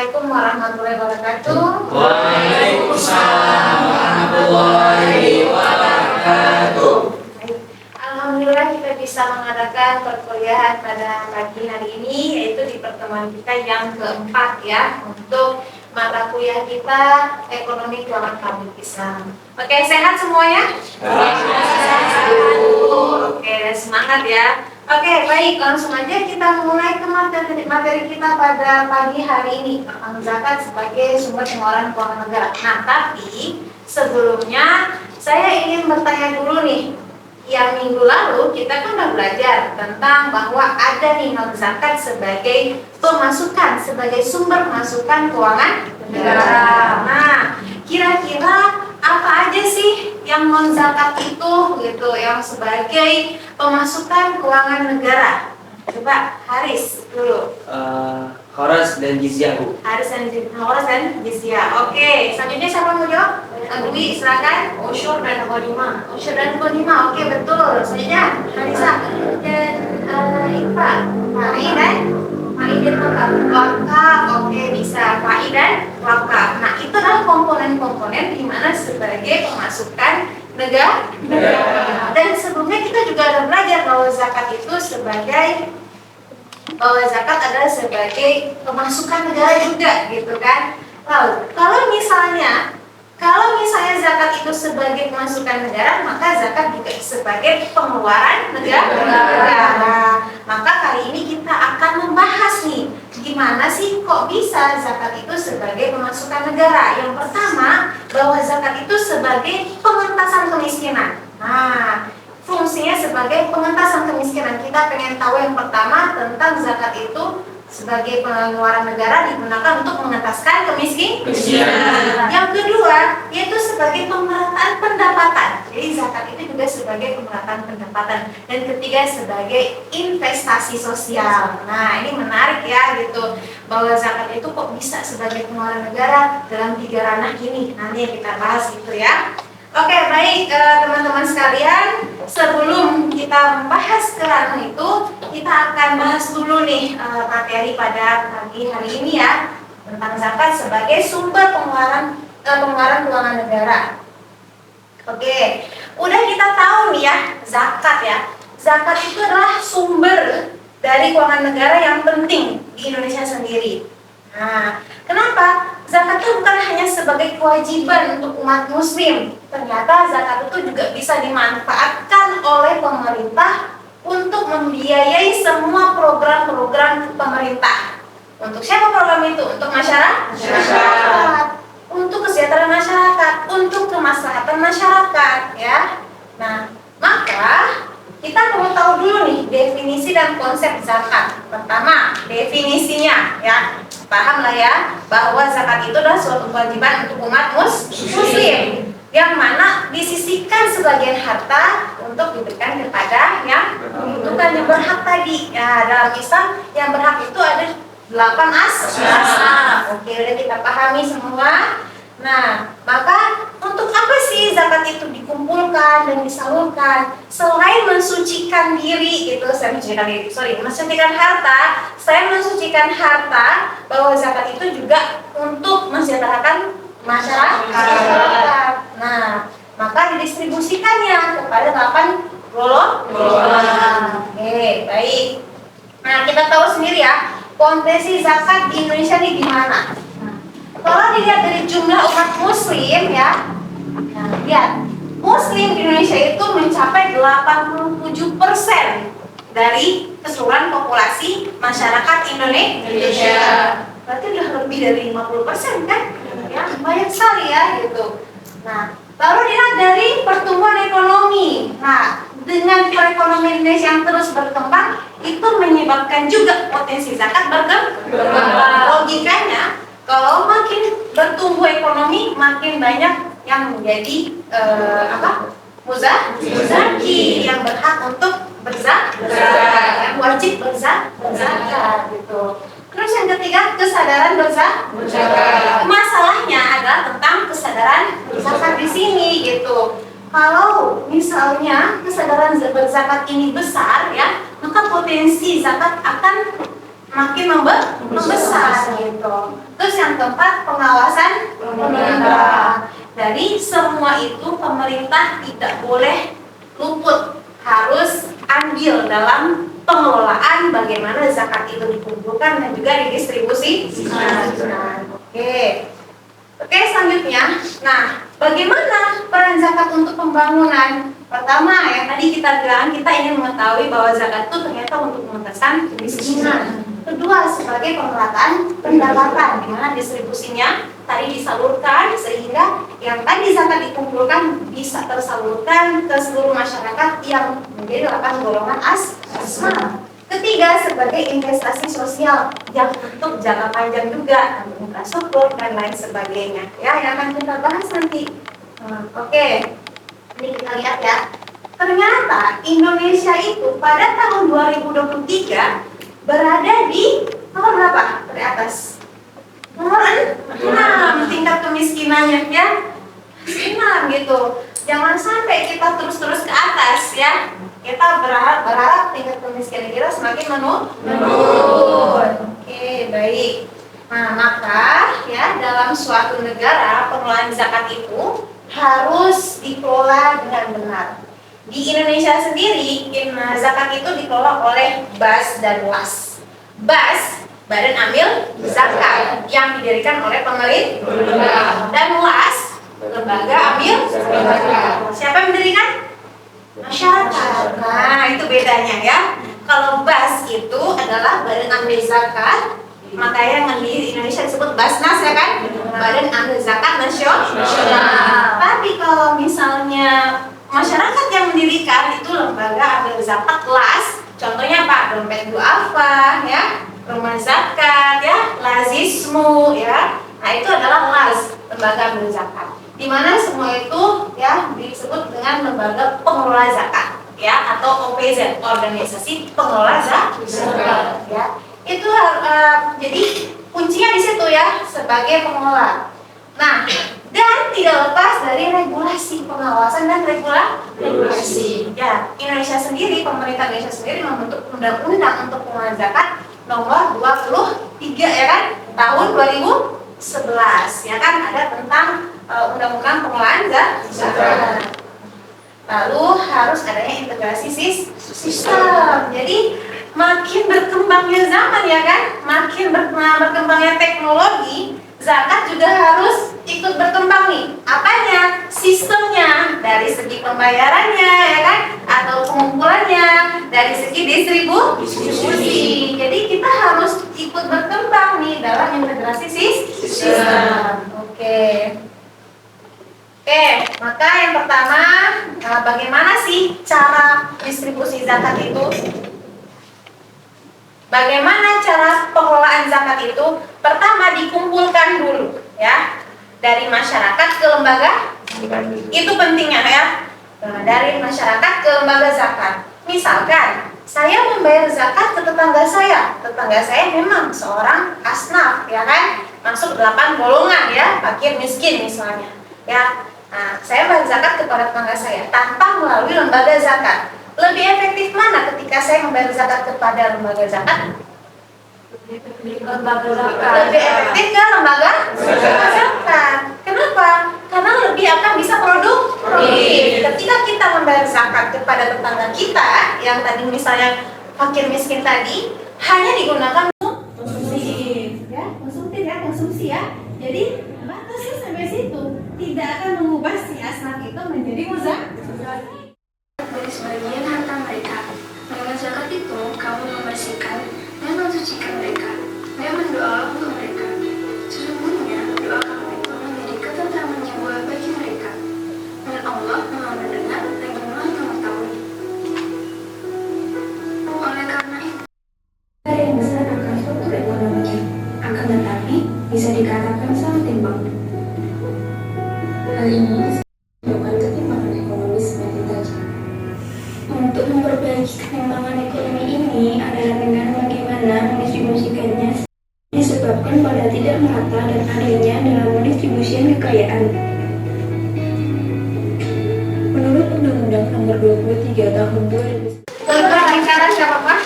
Assalamualaikum warahmatullahi wabarakatuh. Waalaikumsalam warahmatullahi wabarakatuh. Alhamdulillah kita bisa mengadakan perkuliahan pada pagi hari ini, yaitu di pertemuan kita yang keempat ya, untuk mata kuliah kita Ekonomi Keuangan Publik Islam. Oke, sehat semuanya? Oke, semangat ya. Oke, baik, langsung aja kita mulai ke materi kita pada pagi hari ini, tentang zakat sebagai sumber pengeluaran keuangan negara. Nah, tapi sebelumnya saya ingin bertanya dulu nih. Yang minggu lalu kita kan udah belajar tentang bahwa ada nih non zakat sebagai pemasukan, sebagai sumber pemasukan keuangan negara. Nah, kira-kira apa aja sih yang non zakat itu gitu, yang sebagai pemasukan keuangan negara? Coba Haris dulu. Khoras dan jizyah, Bu. Haris dan jizyah. Oke, selanjutnya siapa mau jawab? Dwi, silakan. Usyur dan ghanimah. Usyur dan ghanimah. Oke, betul. Selanjutnya Harisa dan Iqbal. Fa'i dan wakaf. Oke, bisa Fa'i dan wakaf. Nah, itu adalah komponen-komponen di mana sebagai pemasukan negara. Dan sebelumnya kita juga ada belajar bahwa zakat itu adalah sebagai pemasukan negara juga, gitu kan. Lalu, kalau misalnya zakat itu sebagai pemasukan negara, maka zakat juga sebagai pengeluaran negara. Maka kali ini kita akan membahas nih, gimana sih kok bisa zakat itu sebagai pemasukan negara. Yang pertama, bahwa zakat itu sebagai pengentasan kemiskinan. Nah, fungsinya sebagai pengentasan kemiskinan. Kita pengen tahu yang pertama tentang zakat itu sebagai pengeluaran negara digunakan untuk mengentaskan kemiskinan. Yang kedua, yaitu sebagai pemerataan pendapatan. Jadi zakat itu juga sebagai pemerataan pendapatan. Dan ketiga, sebagai investasi sosial. Nah, ini menarik ya gitu, bahwa zakat itu kok bisa sebagai pengeluaran negara dalam 3 ranah ini. Nanti yang kita bahas gitu ya. Oke, baik teman-teman sekalian, sebelum kita membahas ke ranah itu, kita akan bahas dulu nih materi pada pagi hari ini ya, tentang zakat sebagai sumber pengeluaran keuangan negara. Oke, udah kita tahu nih ya, zakat ya. Zakat itu adalah sumber dari keuangan negara yang penting di Indonesia sendiri. Nah, kenapa? Zakat itu bukan hanya sebagai kewajiban untuk umat muslim. Ternyata zakat itu juga bisa dimanfaatkan oleh pemerintah untuk membiayai semua program-program pemerintah. Untuk siapa program itu? Untuk masyarakat. Untuk kesejahteraan masyarakat, untuk kemaslahatan masyarakat ya. Nah, maka kita perlu tahu dulu nih definisi dan konsep zakat. Pertama, definisinya ya. Paham lah ya, bahwa zakat itu adalah suatu kewajiban untuk umat muslim, yang mana disisihkan sebagian harta untuk diberikan kepada yang membutuhkan, yang berhak tadi. Ya, dalam Islam yang berhak itu ada 8 asal. Oke, udah kita pahami semua. Nah, maka untuk apa sih zakat itu dikumpulkan dan disalurkan? Selain mensucikan diri, mensucikan harta, selain mensucikan harta, bahwa zakat itu juga untuk mensejahterakan masyarakat. Nah, maka didistribusikannya kepada 8 golongan. Oke, baik. Nah, kita tahu sendiri ya, potensi zakat di Indonesia ini gimana? Kalau dilihat dari jumlah umat muslim ya, nah, lihat, muslim di Indonesia itu mencapai 87% dari keseluruhan populasi masyarakat Indonesia. Berarti udah lebih dari 50% kan? Ya, banyak sekali ya gitu. Nah, lalu dilihat dari pertumbuhan ekonomi. Nah, dengan perekonomian Indonesia yang terus berkembang, itu menyebabkan juga potensi zakat berkembang. Logikanya, kalau makin bertumbuh ekonomi, makin banyak yang menjadi muzaki, yang berhak untuk berzakat, yang wajib berzakat gitu. Terus yang ketiga, kesadaran berzakat. Masalahnya adalah tentang kesadaran zakat di sini gitu. Kalau misalnya kesadaran berzakat ini besar ya, maka potensi zakat akan makin membesar gitu. Terus yang keempat, pengawasan pemerintah. Dari semua itu pemerintah tidak boleh luput, harus andil dalam pengelolaan bagaimana zakat itu dikumpulkan dan juga didistribusikan. Oke, selanjutnya. Nah, bagaimana peran zakat untuk pembangunan? Pertama, yang tadi kita bilang, kita ingin mengetahui bahwa zakat itu ternyata untuk mengentaskan kemiskinan. Kedua, sebagai pemerataan pendapatan, di mana distribusinya tadi disalurkan sehingga yang tadi zakat dikumpulkan bisa tersalurkan ke seluruh masyarakat yang menjadi 8 golongan asma. Ketiga, sebagai investasi sosial yang untuk jangka panjang juga, infrastruktur dan lain sebagainya. Ya, yang akan kita bahas nanti. Oke, ini kita lihat ya. Ternyata Indonesia itu pada tahun 2023 berada di nomor berapa? Dari atas. Nomor 6 tingkat kemiskinannya ya. 6 gitu. Jangan sampai kita terus-terus ke atas ya. Kita berharap tingkat kemiskinan kita semakin menurun. Oke, baik. Nah, maka ya dalam suatu negara pengelolaan zakat itu harus dikelola dengan benar. Di Indonesia sendiri, zakat itu dikelola oleh BAS dan WAS. BAS, Badan Amil Zakat, yang didirikan oleh pemerintah, dan WAS, Lembaga Amil Zakat. Siapa yang mendirikan? Masyarakat. Nah, itu bedanya ya. Kalau BAS itu adalah Badan Amil Zakat, makanya yang di Indonesia disebut Basnas ya kan? Badan Amil Zakat Nasional. Tapi kalau misalnya masyarakat yang mendirikan itu Lembaga Amil Zakat LAS. Contohnya apa? Dompet duafa ya, Rumah Zakat ya, Lazismu ya. Nah, itu adalah LAS, Lembaga Amil Zakat. Di mana semua itu ya disebut dengan lembaga pengelola zakat ya, atau OPZ, organisasi pengelola zakat ya. Itu jadi kuncinya di situ ya, sebagai pengelola. Nah, dan tidak lepas dari regulasi pengawasan dan regulasi. Ya, Indonesia sendiri, pemerintah Indonesia sendiri membentuk undang-undang untuk pengelolaan zakat nomor 23 ya kan, tahun 2011 ya kan, ada tentang undang-undang pengelolaan zakat. Lalu harus adanya integrasi sistem. Jadi makin berkembangnya zaman ya kan, makin berkembangnya teknologi, zakat juga harus ikut berkembang nih. Apanya? Sistemnya, dari segi pembayarannya ya kan, atau pengumpulannya, dari segi distribusi. Jadi kita harus ikut berkembang nih dalam integrasi sistem. Oke, maka yang pertama, bagaimana sih cara distribusi zakat itu? Bagaimana cara pengelolaan zakat itu? Pertama, dikumpulkan dulu ya, dari masyarakat ke lembaga. Itu pentingnya ya. Dari masyarakat ke lembaga zakat. Misalkan saya membayar zakat ke tetangga saya. Tetangga saya memang seorang asnaf ya kan, masuk 8 golongan ya, fakir miskin misalnya. Ya. Nah, saya bayar zakat kepada tetangga saya tanpa melalui lembaga zakat. Lebih efektif mana ketika saya membayar zakat kepada lembaga zakat? Lebih efektif ke lembaga zakat. Kenapa? Karena lebih akan bisa produktif. Ketika kita membayar zakat kepada tetangga kita yang tadi misalnya fakir miskin tadi, hanya digunakan konsumsi ya. Jadi batasnya sampai situ, tidak akan mengubah si asnaf itu menjadi muzak. Dari sebagian harta mereka. Dengan zakat itu, kamu membersihkan dan mensucikan mereka, dan berdoa untuk mereka. Sesungguhnya, doa kamu itu menjadi ketentraman jiwa bagi mereka. Dan Allah Maha Mendengar lagi Maha Mengetahui. Oleh karena itu, yang besar akan struktur ekonominya, akan tetapi bisa dikatakan sangat timbang. Hal ini disebabkan ketimpangan ekonomi semakin tajam. Untuk memperbaiki ketimpangan ekonomi ini adalah dengan bagaimana mendistribusikannya, disebabkan pada tidak merata dan adilnya dalam pendistribusian kekayaan. Menurut Undang-Undang Nomor 23 Tahun 2000. Bentuk lingkaran siapa Pak?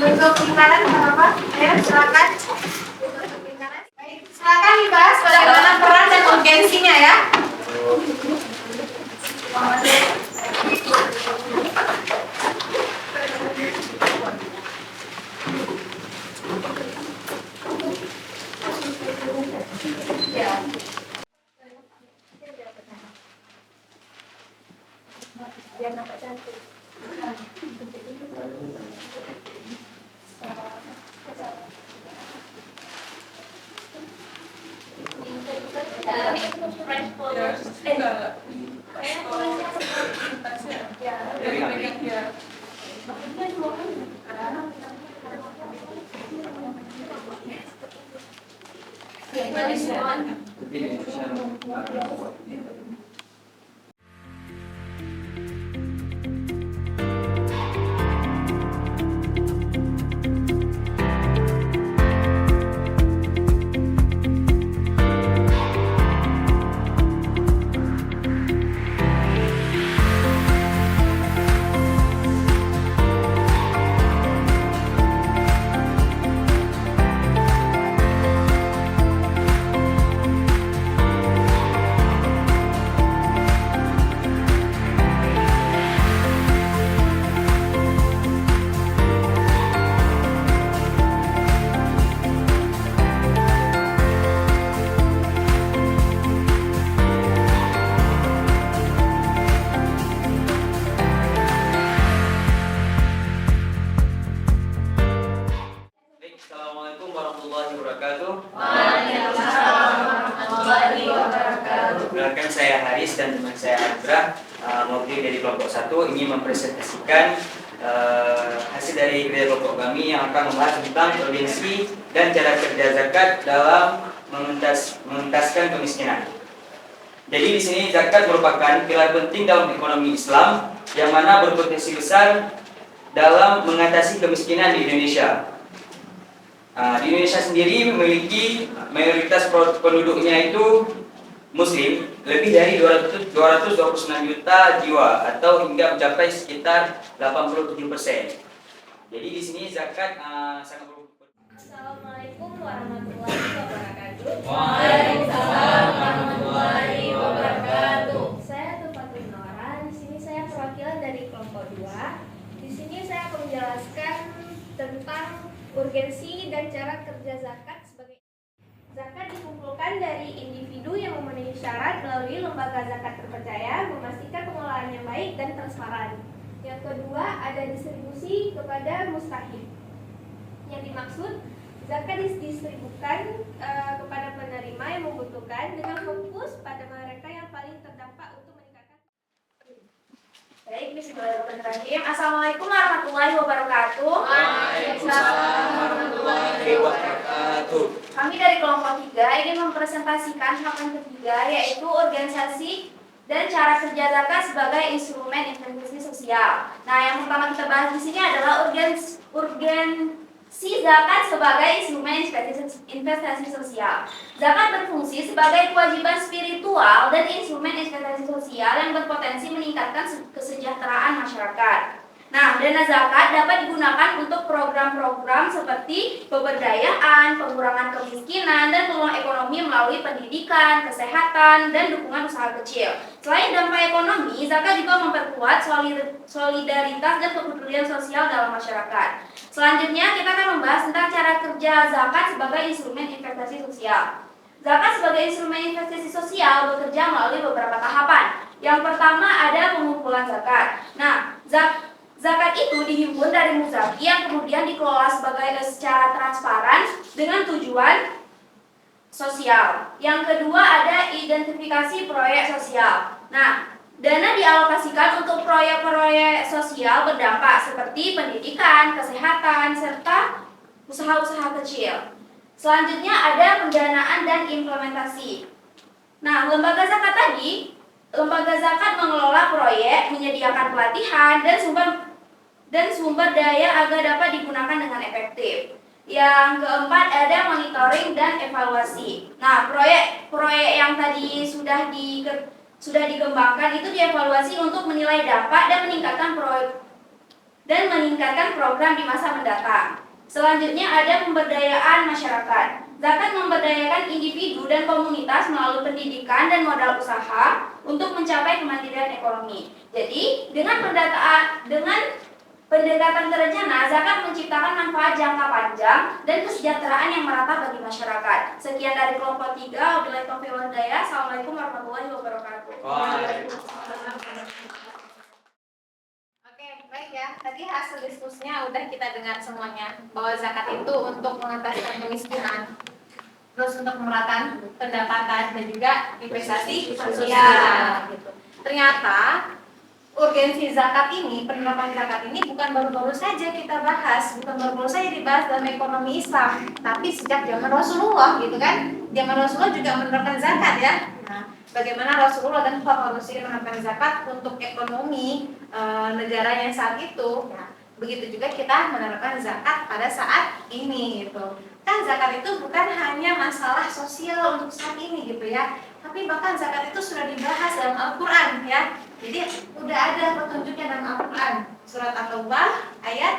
Bentuk lingkaran siapa Pak? Ya. silakan. Baik, silakan dibahas bagaimana peran dan urgensinya ya. Biar nampak cantik. Assalamualaikum warahmatullahi wabarakatuh. Waalaikumsalam warahmatullahi wabarakatuh. Perkenalkan, saya Haris dan teman saya Andra, mewakili dari kelompok 1 ingin mempresentasikan hasil dari kerja kelompok kami yang akan membahas tentang urgensi dan cara kerja zakat dalam mengentaskan kemiskinan. Jadi di sini zakat merupakan pilar penting dalam ekonomi Islam yang mana berpotensi besar dalam mengatasi kemiskinan di Indonesia. Di Indonesia sendiri memiliki mayoritas penduduknya itu Muslim, lebih dari 229 juta jiwa atau hingga mencapai sekitar 87%. Jadi di sini zakat sangat berpengaruh. Assalamualaikum warahmatullahi wabarakatuh. Waalaikumsalam warahmatullahi wabarakatuh. Saya Tufatul Nora. Di sini saya perwakilan dari kelompok 2. Di sini saya akan menjelaskan tentang urgensi dan cara kerja zakat sebagai zakat dikumpulkan dari individu yang memenuhi syarat melalui lembaga zakat terpercaya, memastikan pengelolaannya baik dan transparan. Yang kedua, ada distribusi kepada mustahik. Yang dimaksud, zakat didistribusikan kepada penerima yang membutuhkan dengan fokus pada mereka yang paling terdampak untuk meningkatkan. Baik, bismillahirrahmanirrahim. Assalamualaikum warahmatullahi wabarakatuh. Waalaikumsalam warahmatullahi wabarakatuh. Kami dari kelompok 3 ingin mempresentasikan tahapan ketiga, yaitu organisasi dan cara kerja zakat sebagai instrumen investasi sosial. Nah, yang pertama kita bahas di sini adalah urgensi zakat sebagai instrumen investasi sosial. Zakat berfungsi sebagai kewajiban spiritual dan instrumen investasi sosial yang berpotensi meningkatkan kesejahteraan masyarakat. Nah, dana zakat dapat digunakan untuk program-program seperti pemberdayaan, pengurangan kemiskinan, dan peluang ekonomi melalui pendidikan, kesehatan, dan dukungan usaha kecil. Selain dampak ekonomi, zakat juga memperkuat solidaritas dan kepedulian sosial dalam masyarakat. Selanjutnya, kita akan membahas tentang cara kerja zakat sebagai instrumen investasi sosial. Zakat sebagai instrumen investasi sosial bekerja melalui beberapa tahapan. Yang pertama ada pengumpulan zakat. Nah, zakat itu dihimpun dari muzaki yang kemudian dikelola secara transparan dengan tujuan sosial. Yang kedua ada identifikasi proyek sosial. Nah, dana dialokasikan untuk proyek-proyek sosial berdampak seperti pendidikan, kesehatan, serta usaha-usaha kecil. Selanjutnya ada pendanaan dan implementasi. Nah, lembaga zakat mengelola proyek, menyediakan pelatihan dan sumber daya agar dapat digunakan dengan efektif. Yang keempat ada monitoring dan evaluasi. Nah, proyek yang tadi sudah dikembangkan itu dievaluasi untuk menilai dampak dan meningkatkan program di masa mendatang. Selanjutnya ada pemberdayaan masyarakat. Zakat memberdayakan individu dan komunitas melalui pendidikan dan modal usaha untuk mencapai kemandirian ekonomi. Jadi, dengan pendekatan terencana, zakat menciptakan manfaat jangka panjang dan kesejahteraan yang merata bagi masyarakat. Sekian dari kelompok 3. Wabillahi taufiq wal hidayah. Assalamualaikum warahmatullahi wabarakatuh. Oke, baik ya. Tadi hasil diskusinya udah kita dengar semuanya, bahwa zakat itu untuk mengatasi kemiskinan, terus untuk pemerataan pendapatan dan juga investasi sosial. Gitu. Ternyata urgensi zakat ini, penerapan zakat ini bukan baru-baru saja kita bahas, bukan baru-baru saja dibahas dalam ekonomi Islam, tapi sejak zaman Rasulullah, gitu kan? Zaman Rasulullah juga menerapkan zakat ya. Nah, bagaimana Rasulullah dan para Rasul menerapkan zakat untuk ekonomi negaranya saat itu. Nah, begitu juga kita menerapkan zakat pada saat ini gitu. Kan zakat itu bukan hanya masalah sosial untuk saat ini gitu ya, tapi bahkan zakat itu sudah dibahas dalam Al-Quran ya. Jadi udah ada petunjuknya dalam Al-Quran. Surat At-Taubah ayat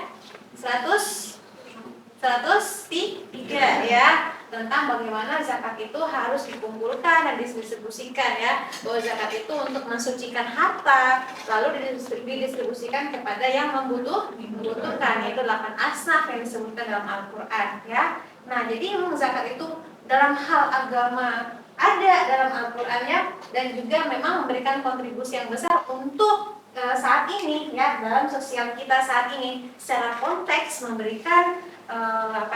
103 ya, tentang bagaimana zakat itu harus dikumpulkan dan didistribusikan ya. Bahwa zakat itu untuk mensucikan harta, lalu didistribusikan kepada yang membutuhkan, yaitu 8 asnaf yang disebutkan dalam Al-Quran ya. Nah, jadi memang zakat itu dalam hal agama ada dalam Al-Qur'annya, dan juga memang memberikan kontribusi yang besar untuk saat ini ya, dalam sosial kita saat ini, secara konteks memberikan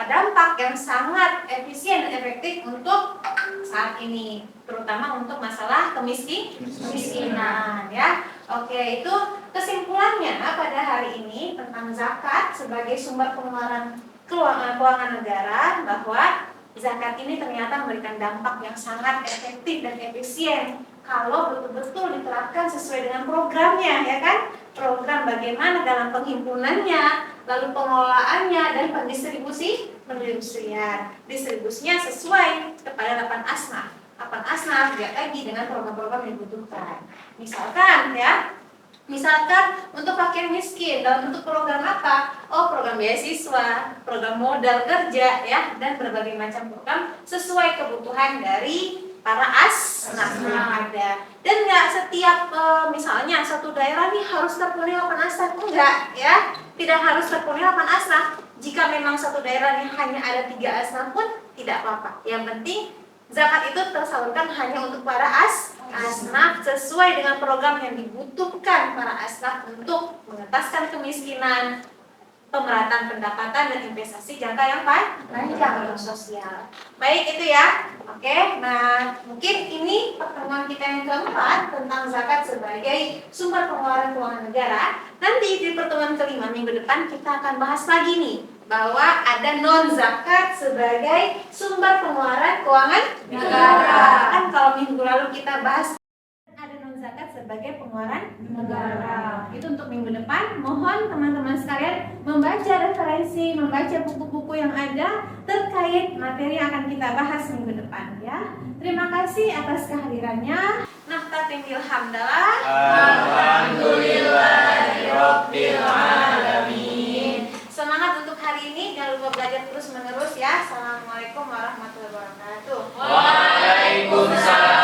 dampak yang sangat efisien dan efektif untuk saat ini, terutama untuk masalah kemiskinan ya. Oke, itu kesimpulannya pada hari ini tentang zakat sebagai sumber pengeluaran keuangan negara, bahwa zakat ini ternyata memberikan dampak yang sangat efektif dan efisien kalau betul-betul diterapkan sesuai dengan programnya, ya kan? Program bagaimana dalam penghimpunannya, lalu pengelolaannya, dan pendistribusian. Distribusinya sesuai kepada 8 asnaf. 8 asnaf ya, lagi dengan program-program yang dibutuhkan. Misalkan untuk fakir miskin dalam bentuk program apa? Oh, program beasiswa, program modal kerja ya, dan berbagai macam program sesuai kebutuhan dari para asnaf yang ada. Dan nggak setiap misalnya satu daerah nih harus terpenuhi 8 asnaf, enggak ya. Tidak harus terpenuhi 8 asnaf. Jika memang satu daerah nih hanya ada 3 asnaf pun tidak apa-apa. Yang penting zakat itu tersalurkan hanya untuk para asnaf sesuai dengan program yang dibutuhkan para asnaf untuk mengentaskan kemiskinan, pemerataan pendapatan, dan investasi jangka yang panjang untuk sosial. Baik, itu ya. Oke, nah mungkin ini pertemuan kita yang keempat tentang zakat sebagai sumber pengeluaran keuangan negara. Nanti di pertemuan kelima minggu depan kita akan bahas lagi nih, bahwa ada non-zakat sebagai sumber pengeluaran keuangan negara. Kan kalau minggu lalu kita bahas ada non-zakat sebagai pengeluaran negara. Itu untuk minggu depan. Mohon teman-teman sekalian membaca referensi, membaca buku-buku yang ada terkait materi yang akan kita bahas minggu depan ya. Terima kasih atas kehadirannya. Naftatimil hamdalah. Alhamdulillahirabbil alamin. Semangat untuk hari ini, jangan lupa belajar terus menerus ya. Assalamualaikum warahmatullahi wabarakatuh. Waalaikumsalam.